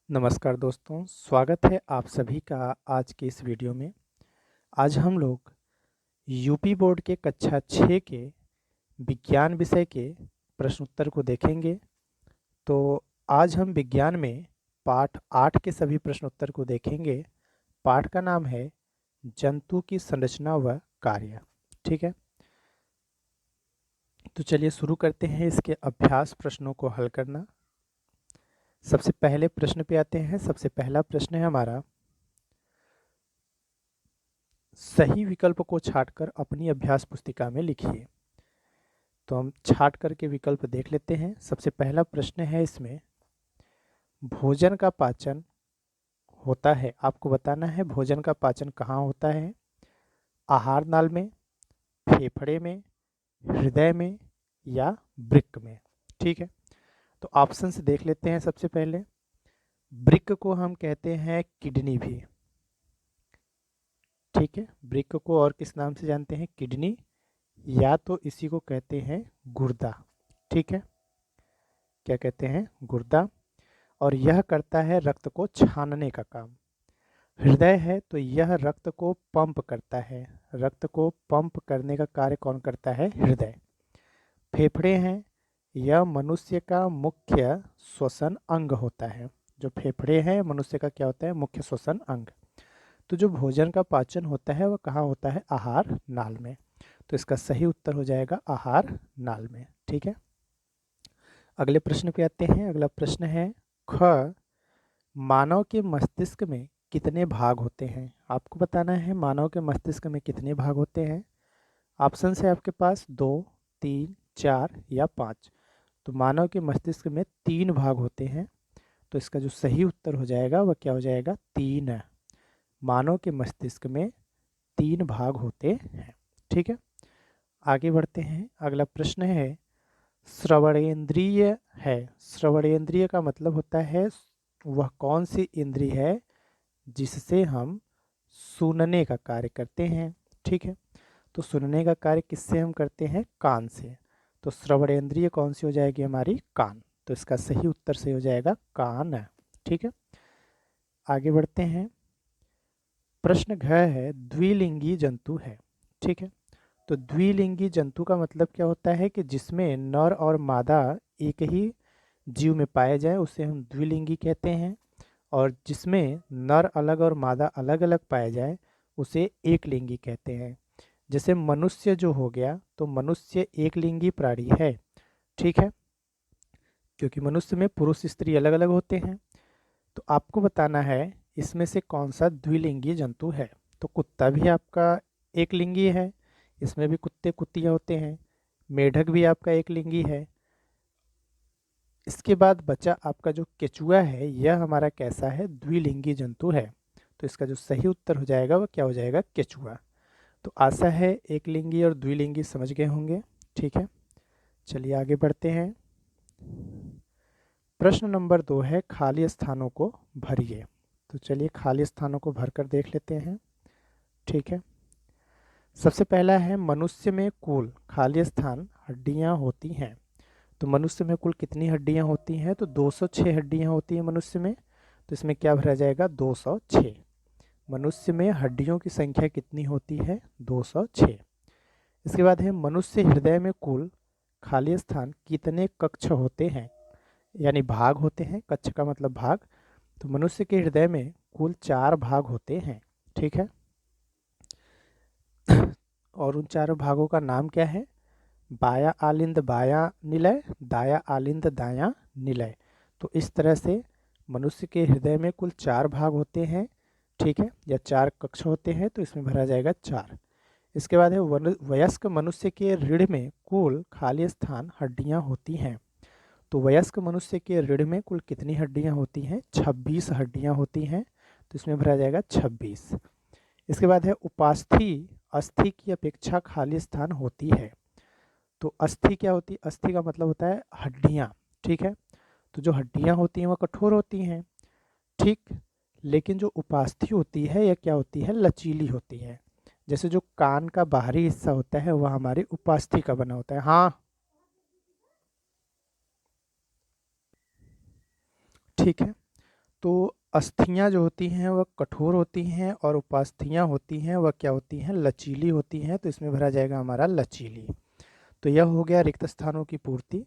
नमस्कार दोस्तों, स्वागत है आप सभी का आज के इस वीडियो में। आज हम लोग यूपी बोर्ड के कक्षा 6 के विज्ञान विषय के प्रश्न उत्तर को देखेंगे। तो आज हम विज्ञान में पाठ 8 के सभी प्रश्न उत्तर को देखेंगे। पाठ का नाम है जंतु की संरचना व कार्य। ठीक है, तो चलिए शुरू करते हैं इसके अभ्यास प्रश्नों को हल करना। सबसे पहले प्रश्न पे आते हैं। सबसे पहला प्रश्न है हमारा, सही विकल्प को छांटकर अपनी अभ्यास पुस्तिका में लिखिए। तो हम छांट करके विकल्प देख लेते हैं। सबसे पहला प्रश्न है इसमें, भोजन का पाचन होता है, आपको बताना है भोजन का पाचन कहाँ होता है। आहार नाल में, फेफड़े में, हृदय में या वृक्क में। ठीक है, तो ऑप्शन से देख लेते हैं। सबसे पहले वृक्क को हम कहते हैं किडनी भी। ठीक है, वृक्क को और किस नाम से जानते हैं? किडनी, या तो इसी को कहते हैं गुर्दा। ठीक है, क्या कहते हैं? गुर्दा। और यह करता है रक्त को छानने का काम। हृदय है तो यह रक्त को पंप करता है। रक्त को पंप करने का कार्य कौन करता है? हृदय। फेफड़े हैं, यह मनुष्य का मुख्य श्वसन अंग होता है। जो फेफड़े हैं मनुष्य का क्या होता है? मुख्य श्वसन अंग। तो जो भोजन का पाचन होता है वह कहाँ होता है? आहार नाल में। तो इसका सही उत्तर हो जाएगा आहार नाल में। ठीक है, अगले प्रश्न पे आते हैं। अगला प्रश्न है, ख, मानव के मस्तिष्क में कितने भाग होते हैं? आपको बताना है मानव के मस्तिष्क में कितने भाग होते हैं। ऑप्शन है आपके पास 2, 3, 4 या 5। तो मानव के मस्तिष्क में 3 भाग होते हैं। तो इसका जो सही उत्तर हो जाएगा वह क्या हो जाएगा? 3। मानव के मस्तिष्क में 3 भाग होते हैं। ठीक है, आगे बढ़ते हैं। अगला प्रश्न है, श्रवणेंद्रिय है। श्रवणेंद्रिय का मतलब होता है वह कौन सी इंद्रिय है जिससे हम सुनने का कार्य करते हैं। ठीक है, तो सुनने का कार्य किससे हम करते हैं? कान से। तो श्रवणेंद्रिय कौन सी हो जाएगी हमारी? कान। तो इसका सही उत्तर से हो जाएगा कान। ठीक है, आगे बढ़ते हैं। प्रश्न घ है, द्विलिंगी जंतु है। ठीक है, तो द्विलिंगी जंतु का मतलब क्या होता है कि जिसमें नर और मादा एक ही जीव में पाए जाए उसे हम द्विलिंगी कहते हैं। और जिसमें नर अलग और मादा अलग अलग पाए जाए उसे एक लिंगी कहते हैं। जैसे मनुष्य जो हो गया, तो मनुष्य एक लिंगी प्राणी है। ठीक है, क्योंकि मनुष्य में पुरुष स्त्री अलग अलग होते हैं। तो आपको बताना है इसमें से कौन सा द्विलिंगी जंतु है। तो कुत्ता भी आपका एक लिंगी है, इसमें भी कुत्ते कुत्तियाँ होते हैं। मेढक भी आपका एक लिंगी है। इसके बाद बचा आपका जो केचुआ है, यह हमारा कैसा है? द्विलिंगी जंतु है। तो इसका जो सही उत्तर हो जाएगा वह क्या हो जाएगा? केचुआ। तो आशा है एक लिंगी और द्विलिंगी समझ गए होंगे। ठीक है, चलिए आगे बढ़ते हैं। प्रश्न नंबर 2 है, खाली स्थानों को भरिए। तो चलिए खाली स्थानों को भरकर देख लेते हैं। ठीक है, सबसे पहला है, मनुष्य में कुल खाली स्थान हड्डियां होती हैं। तो मनुष्य में कुल कितनी हड्डियां होती हैं? तो 206 हड्डियां होती हैं मनुष्य में। तो इसमें क्या भरा जाएगा? 206। मनुष्य में हड्डियों की संख्या कितनी होती है? 206। इसके बाद है, मनुष्य हृदय में कुल खाली स्थान कितने कक्ष होते हैं, यानी भाग होते हैं। कक्ष का मतलब भाग। तो मनुष्य के हृदय में कुल 4 भाग होते हैं। ठीक है, और उन चारों भागों का नाम क्या है? बाया आलिंद बाया निलय, दाया आलिंद दाया निलय। तो इस तरह से मनुष्य के हृदय में कुल 4 भाग होते हैं। ठीक है, या 4 कक्ष होते हैं। तो इसमें भरा जाएगा 4। इसके बाद है, वयस्क मनुष्य के रीढ़ में कुल खाली स्थान हड्डियां होती हैं। तो वयस्क मनुष्य के रीढ़ में कुल कितनी हड्डियां होती हैं? 26 हड्डियां होती हैं। तो इसमें भरा जाएगा 26। इसके बाद है, उपास्थि अस्थि की अपेक्षा खाली स्थान होती है। तो अस्थि क्या होती है? अस्थि का मतलब होता है हड्डियां। ठीक है, तो जो हड्डियां होती हैं वह कठोर होती हैं। ठीक, लेकिन जो उपास्थि होती है यह क्या होती है? लचीली होती है। जैसे जो कान का बाहरी हिस्सा होता है वह हमारी उपास्थि का बना होता है। हाँ, ठीक है, तो अस्थियां जो होती हैं वह कठोर होती हैं और उपास्थियां होती हैं वह क्या होती हैं, लचीली होती हैं। तो इसमें भरा जाएगा हमारा लचीली। तो यह हो गया रिक्त स्थानों की पूर्ति,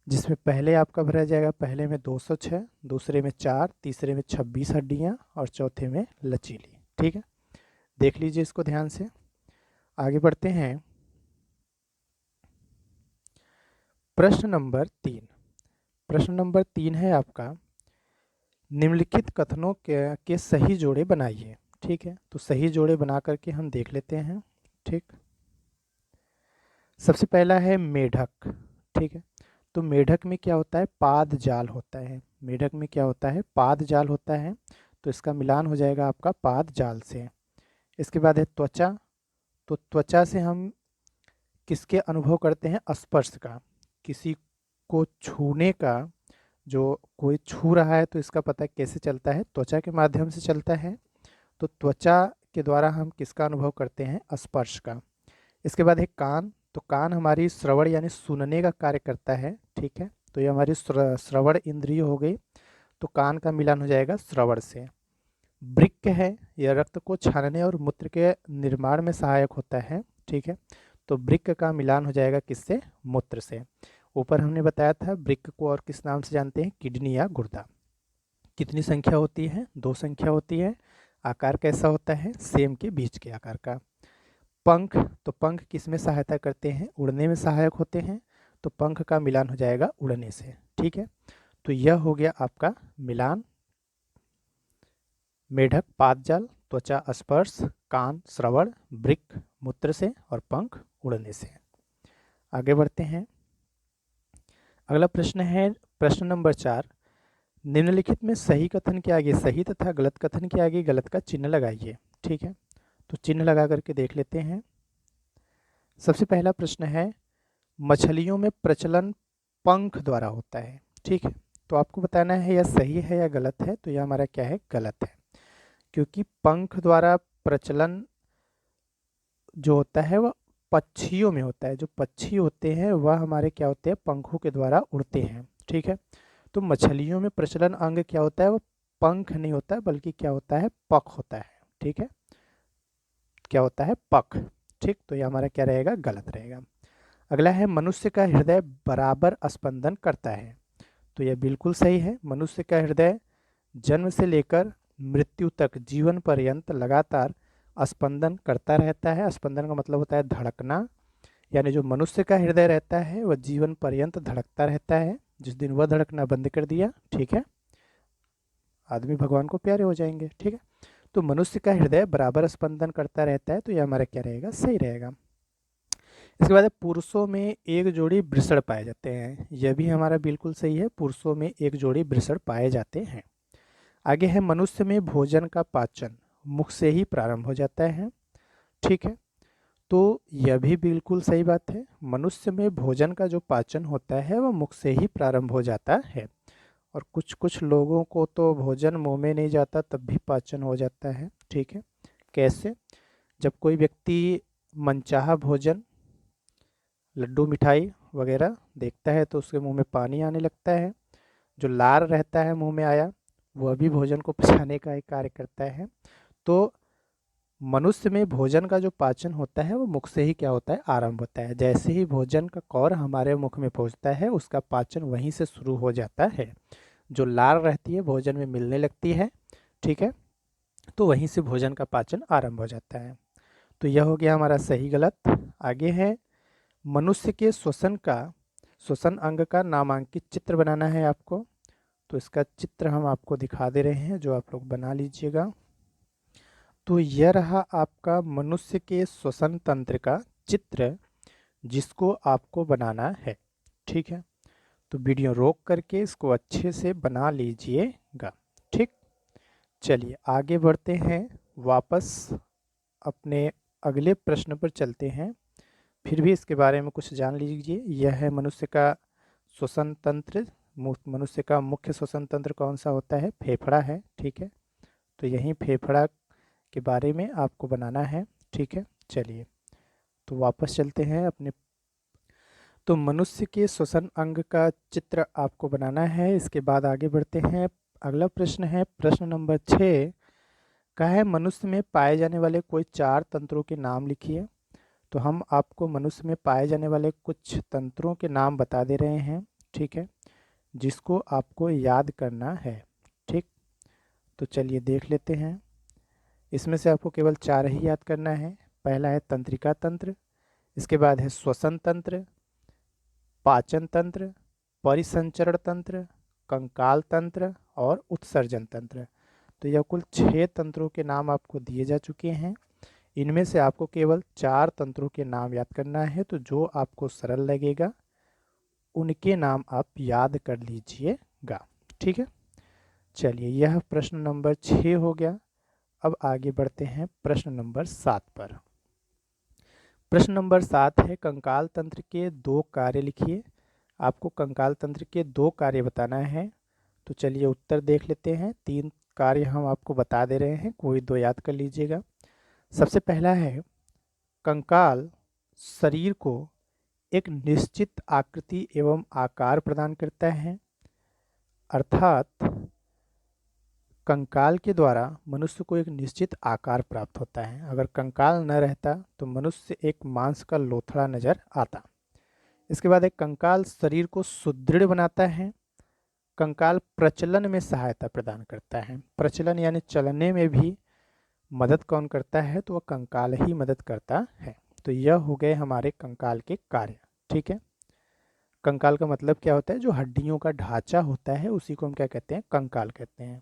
जिसमें पहले आपका भरा जाएगा, पहले में 206, दूसरे में 4, तीसरे में 26 हड्डियां और चौथे में लचीली। ठीक है, देख लीजिए इसको ध्यान से। आगे बढ़ते हैं। प्रश्न नंबर 3। प्रश्न नंबर 3 है आपका, निम्नलिखित कथनों के सही जोड़े बनाइए। ठीक है, तो सही जोड़े बना करके हम देख लेते हैं। ठीक, सबसे पहला है मेढक। ठीक है, तो मेढक में क्या होता है, पाद जाल होता है। मेढक में क्या होता है, पाद जाल होता है। तो इसका मिलान हो जाएगा आपका पाद जाल से। इसके बाद है त्वचा। तो त्वचा से हम किसके अनुभव करते हैं, स्पर्श का। किसी को छूने का, जो कोई छू रहा है तो इसका पता कैसे चलता है, त्वचा के माध्यम से चलता है। तो त्वचा के द्वारा हम किसका अनुभव करते हैं, स्पर्श का। इसके बाद है कान। तो कान हमारी श्रवण यानी सुनने का कार्य करता है। ठीक है, तो ये हमारी श्रवण इंद्रिय हो गई। तो कान का मिलान हो जाएगा श्रवण से। वृक्क है, यह रक्त को छानने और मूत्र के निर्माण में सहायक होता है। ठीक है, तो वृक्क का मिलान हो जाएगा किससे, मूत्र से। ऊपर हमने बताया था वृक्क को और किस नाम से जानते हैं, किडनी या गुर्दा। कितनी संख्या होती है, 2 संख्या होती है। आकार कैसा होता है, सेम के बीच के आकार का। पंख, तो पंख किस में सहायता करते हैं, उड़ने में सहायक होते हैं। तो पंख का मिलान हो जाएगा उड़ने से। ठीक है, तो यह हो गया आपका मिलान। मेढक पादजाल, त्वचा स्पर्श, कान श्रवण, वृक्क मूत्र से और पंख उड़ने से। आगे बढ़ते हैं। अगला प्रश्न है प्रश्न नंबर 4। निम्नलिखित में सही कथन के आगे सही तथा गलत कथन के आगे गलत का चिन्ह लगाइए। ठीक है, तो चिन्ह लगा करके देख लेते हैं। सबसे पहला प्रश्न है, मछलियों में प्रचलन पंख द्वारा होता है। ठीक है, तो आपको बताना है यह सही है या गलत है। तो यह हमारा क्या है, गलत है। क्योंकि पंख द्वारा प्रचलन जो होता है वह पक्षियों में होता है। जो पक्षी होते हैं वह हमारे क्या होते हैं, पंखों के द्वारा उड़ते हैं। ठीक है, तो मछलियों में प्रचलन अंग क्या होता है, वो पंख नहीं होता है बल्कि क्या होता है, पख होता है। ठीक है, क्या होता है, पख। ठीक, तो ये हमारा क्या रहेगा, गलत रहेगा। अगला है, मनुष्य का हृदय बराबर स्पंदन करता है। तो यह बिल्कुल सही है। मनुष्य का हृदय जन्म से लेकर मृत्यु तक जीवन पर्यंत लगातार स्पंदन करता रहता है। स्पंदन का मतलब होता है धड़कना। यानी जो मनुष्य का हृदय रहता है वह जीवन पर्यंत धड़कता रहता है। जिस दिन वह धड़कना बंद कर दिया, ठीक है, आदमी भगवान को प्यारे हो जाएंगे। ठीक है, तो मनुष्य का हृदय बराबर स्पंदन करता रहता है। तो यह हमारा क्या रहेगा, सही रहेगा। इसके बाद पुरुषों में एक जोड़ी वृषण पाए जाते हैं। यह भी हमारा बिल्कुल सही है, पुरुषों में एक जोड़ी वृषण पाए जाते हैं। आगे है, मनुष्य में भोजन का पाचन मुख से ही प्रारंभ हो जाता है। ठीक है, तो यह भी बिल्कुल सही बात है। मनुष्य में भोजन का जो पाचन होता है वह मुख से ही प्रारंभ हो जाता है। और कुछ कुछ लोगों को तो भोजन मुंह में नहीं जाता तब भी पाचन हो जाता है। ठीक है, कैसे, जब कोई व्यक्ति मनचाहा भोजन, लड्डू मिठाई वगैरह देखता है तो उसके मुंह में पानी आने लगता है। जो लार रहता है मुंह में आया, वह भी भोजन को पचाने का एक कार्य करता है। तो मनुष्य में भोजन का जो पाचन होता है वो मुख से ही क्या होता है, आरंभ होता है। जैसे ही भोजन का कौर हमारे मुख में पहुंचता है उसका पाचन वहीं से शुरू हो जाता है। जो लार रहती है भोजन में मिलने लगती है। ठीक है, तो वहीं से भोजन का पाचन आरंभ हो जाता है। तो यह हो गया हमारा सही गलत। आगे है, मनुष्य के श्वसन अंग का नामांकित चित्र बनाना है आपको। तो इसका चित्र हम आपको दिखा दे रहे हैं, जो आप लोग बना लीजिएगा। तो यह रहा आपका मनुष्य के श्वसन तंत्र का चित्र, जिसको आपको बनाना है। ठीक है, तो वीडियो रोक करके इसको अच्छे से बना लीजिएगा। ठीक, चलिए आगे बढ़ते हैं, वापस अपने अगले प्रश्न पर चलते हैं। फिर भी इसके बारे में कुछ जान लीजिए। यह है मनुष्य का श्वसन तंत्र। मनुष्य का मुख्य श्वसन तंत्र कौन सा होता है, फेफड़ा है। ठीक है, तो यही फेफड़ा के बारे में आपको बनाना है। ठीक है, चलिए तो वापस चलते हैं अपने। तो मनुष्य के श्वसन अंग का चित्र आपको बनाना है। इसके बाद आगे बढ़ते हैं। अगला प्रश्न है प्रश्न नंबर 6 का है मनुष्य में पाए जाने वाले कोई 4 तंत्रों के नाम लिखिए। तो हम आपको मनुष्य में पाए जाने वाले कुछ तंत्रों के नाम बता दे रहे हैं, ठीक है, जिसको आपको याद करना है। ठीक, तो चलिए देख लेते हैं। इसमें से आपको केवल 4 ही याद करना है। पहला है तंत्रिका तंत्र, इसके बाद है श्वसन तंत्र, पाचन तंत्र, परिसंचरण तंत्र, कंकाल तंत्र और उत्सर्जन तंत्र। तो यह कुल 6 तंत्रों के नाम आपको दिए जा चुके हैं। इनमें से आपको केवल 4 तंत्रों के नाम याद करना है। तो जो आपको सरल लगेगा उनके नाम आप याद कर लीजिएगा, ठीक है। चलिए, यह प्रश्न नंबर 6 हो गया। अब आगे बढ़ते हैं प्रश्न नंबर 7 पर। प्रश्न नंबर 7 है कंकाल तंत्र के 2 कार्य लिखिए। आपको कंकाल तंत्र के 2 कार्य बताना है। तो चलिए उत्तर देख लेते हैं। 3 कार्य हम आपको बता दे रहे हैं, कोई 2 याद कर लीजिएगा। सबसे पहला है कंकाल शरीर को एक निश्चित आकृति एवं आकार प्रदान करता है, अर्थात कंकाल के द्वारा मनुष्य को एक निश्चित आकार प्राप्त होता है। अगर कंकाल न रहता तो मनुष्य एक मांस का लोथड़ा नजर आता। इसके बाद एक कंकाल शरीर को सुदृढ़ बनाता है। कंकाल प्रचलन में सहायता प्रदान करता है। प्रचलन यानी चलने में भी मदद कौन करता है, तो वह कंकाल ही मदद करता है। तो यह हो गए हमारे कंकाल के कार्य, ठीक है। कंकाल का मतलब क्या होता है, जो हड्डियों का ढांचा होता है उसी को हम क्या कहते हैं, कंकाल कहते हैं।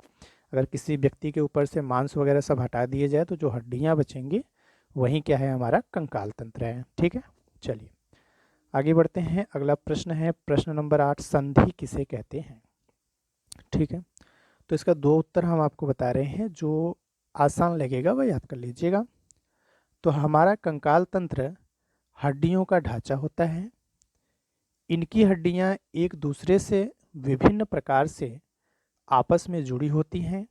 अगर किसी व्यक्ति के ऊपर से मांस वगैरह सब हटा दिए जाए तो जो हड्डियां बचेंगी वही क्या है, हमारा कंकाल तंत्र है, ठीक है। चलिए आगे बढ़ते हैं। अगला प्रश्न है प्रश्न नंबर 8, संधि किसे कहते हैं, ठीक है। तो इसका 2 उत्तर हम आपको बता रहे हैं, जो आसान लगेगा वह याद कर लीजिएगा। तो हमारा कंकाल तंत्र हड्डियों का ढांचा होता है। इनकी हड्डियां एक दूसरे से विभिन्न प्रकार से आपस में जुड़ी होती हैं।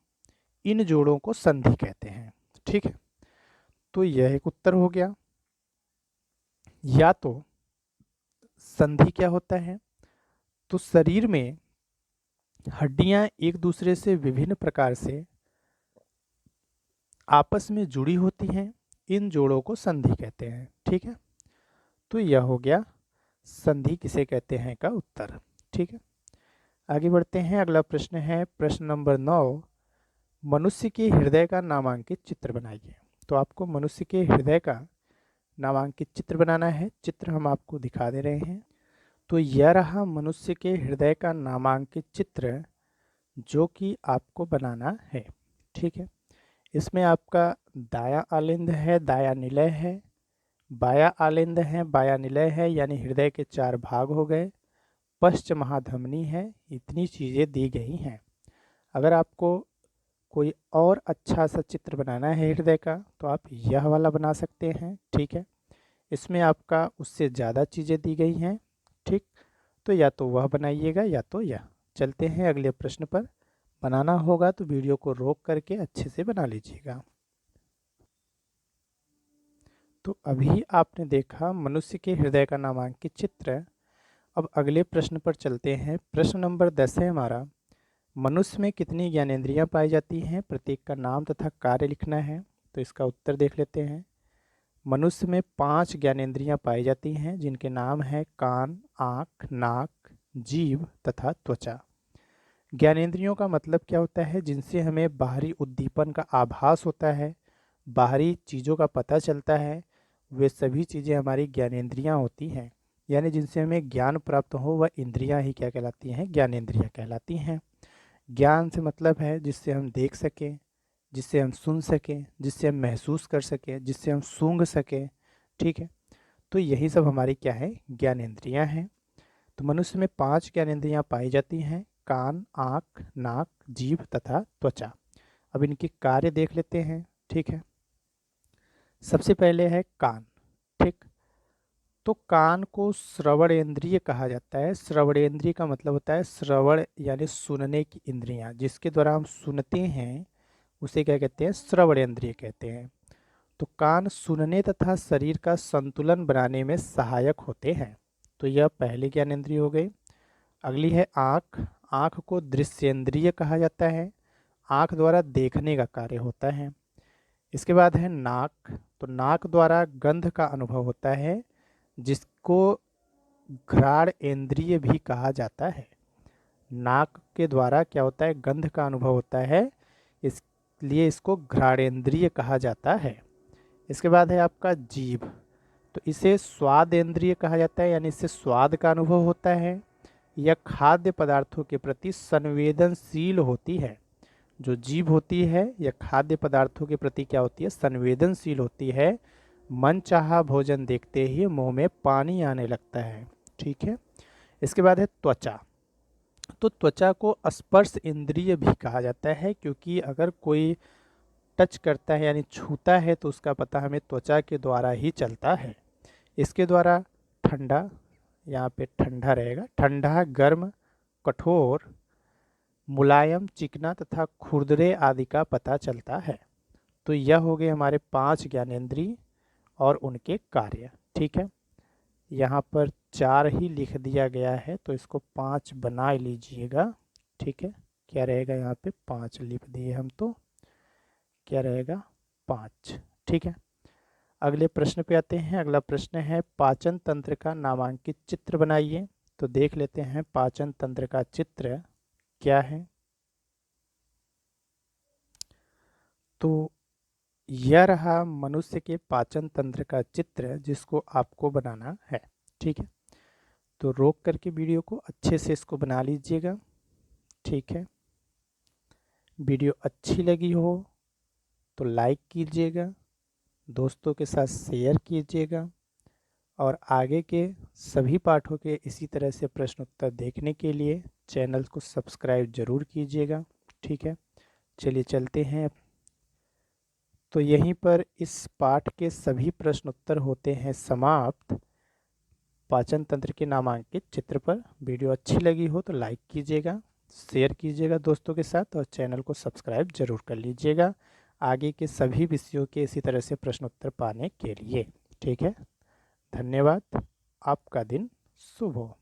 इन जोड़ों को संधि कहते हैं, ठीक है। तो यह एक उत्तर हो गया। या तो संधि क्या होता है, तो शरीर में हड्डियां एक दूसरे से विभिन्न प्रकार से आपस में जुड़ी होती हैं, इन जोड़ों को संधि कहते हैं, ठीक है। तो यह हो गया संधि किसे कहते हैं का उत्तर, ठीक है। आगे बढ़ते हैं। अगला प्रश्न है प्रश्न नंबर 9, मनुष्य के हृदय का नामांकित चित्र बनाइए। तो आपको मनुष्य के हृदय का नामांकित चित्र बनाना है। चित्र हम आपको दिखा दे रहे हैं। तो यह रहा मनुष्य के हृदय का नामांकित चित्र, जो कि आपको बनाना है, ठीक है। इसमें आपका दायां आलिंद है, दायां निलय है, बायां आलिंद है, बायां निलय है, यानी हृदय के 4 भाग हो गए, पश्च महाधमनी है। इतनी चीज़ें दी गई हैं। अगर आपको कोई और अच्छा सा चित्र बनाना है हृदय का तो आप यह वाला बना सकते हैं, ठीक है। इसमें आपका उससे ज़्यादा चीज़ें दी गई हैं, ठीक। तो या तो वह बनाइएगा या तो यह। चलते हैं अगले प्रश्न पर। बनाना होगा तो वीडियो को रोक करके अच्छे से बना लीजिएगा। तो अभी आपने देखा मनुष्य के हृदय का नामांकित चित्र। अब अगले प्रश्न पर चलते हैं। प्रश्न नंबर 10 है हमारा, मनुष्य में कितनी ज्ञानेंद्रियां पाई जाती हैं, प्रत्येक का नाम तथा कार्य लिखना है। तो इसका उत्तर देख लेते हैं। मनुष्य में 5 ज्ञानेंद्रियां पाई जाती हैं, जिनके नाम है कान, आँख, नाक, जीभ तथा त्वचा। ज्ञानेंद्रियों का मतलब क्या होता है, जिनसे हमें बाहरी उद्दीपन का आभास होता है, बाहरी चीज़ों का पता चलता है, वे सभी चीज़ें हमारी ज्ञानेंद्रियां होती हैं। यानी जिनसे हमें ज्ञान प्राप्त हो वह इंद्रियां ही क्या कहलाती हैं, ज्ञानेंद्रियां कहलाती हैं। ज्ञान से मतलब है जिससे हम देख सकें, जिससे हम सुन सकें, जिससे हम महसूस कर सकें, जिससे हम सूंघ सकें, ठीक है। तो यही सब हमारी क्या है, ज्ञानेंद्रियां हैं। तो मनुष्य में 5 ज्ञानेंद्रियां पाई जाती हैं, कान, आँख, नाक, जीभ तथा त्वचा। अब इनके कार्य देख लेते हैं, ठीक है। सबसे पहले है कान, ठीक। तो कान को श्रवणेंद्रिय कहा जाता है। श्रवणेंद्रिय का मतलब होता है श्रवण यानी सुनने की इंद्रियां, जिसके द्वारा हम सुनते हैं उसे क्या कहते हैं, श्रवणेंद्रिय कहते हैं। तो कान सुनने तथा शरीर का संतुलन बनाने में सहायक होते हैं। तो यह पहली ज्ञानेंद्रिय हो गई। अगली है आँख। आँख को दृश्येंद्रिय कहा जाता है, आँख द्वारा देखने का कार्य होता है। इसके बाद है नाक, तो नाक द्वारा गंध का अनुभव होता है, जिसको घ्राण इंद्रिय भी कहा जाता है। नाक के द्वारा क्या होता है, गंध का अनुभव होता है, इसलिए इसको घ्राणेंद्रिय कहा जाता है। इसके बाद है आपका जीभ, तो इसे स्वाद इंद्रिय कहा जाता है, यानी इससे स्वाद का अनुभव होता है। यह खाद्य पदार्थों के प्रति संवेदनशील होती है। जो जीभ होती है यह खाद्य पदार्थों के प्रति क्या होती है, संवेदनशील होती है। मनचाहा भोजन देखते ही मुंह में पानी आने लगता है। ठीक है। इसके बाद है त्वचा, तो त्वचा को स्पर्श इंद्रिय भी कहा जाता है, क्योंकि अगर कोई टच करता है यानी छूता है तो उसका पता हमें त्वचा के द्वारा ही चलता है। इसके द्वारा ठंडा, यहाँ पे ठंडा रहेगा, ठंडा, गर्म, कठोर, मुलायम, चिकना तथा खुरदरे आदि का पता चलता है। तो यह हो गए हमारे 5 ज्ञानेंद्रिय और उनके कार्य। ठीक है। यहाँ पर 4 ही लिख दिया गया है, तो इसको 5 बना लीजिएगा। ठीक है। क्या रहेगा, यहाँ पे 5 लिख दिए हम, तो क्या रहेगा 5। ठीक है। अगले प्रश्न पे आते हैं। अगला प्रश्न है पाचन तंत्र का नामांकित चित्र बनाइए। तो देख लेते हैं पाचन तंत्र का चित्र क्या है। तो यह रहा मनुष्य के पाचन तंत्र का चित्र, जिसको आपको बनाना है। ठीक है। तो रोक करके वीडियो को अच्छे से इसको बना लीजिएगा। ठीक है। वीडियो अच्छी लगी हो तो लाइक कीजिएगा, दोस्तों के साथ शेयर कीजिएगा, और आगे के सभी पाठों के इसी तरह से प्रश्न उत्तर देखने के लिए चैनल को सब्सक्राइब जरूर कीजिएगा। ठीक है। चलिए चलते हैं। तो यहीं पर इस पाठ के सभी प्रश्न उत्तर होते हैं समाप्त पाचन तंत्र के नामांकित चित्र पर। वीडियो अच्छी लगी हो तो लाइक कीजिएगा, शेयर कीजिएगा दोस्तों के साथ, और चैनल को सब्सक्राइब जरूर कर लीजिएगा आगे के सभी विषयों के इसी तरह से प्रश्न उत्तर पाने के लिए। ठीक है। धन्यवाद। आपका दिन शुभ हो।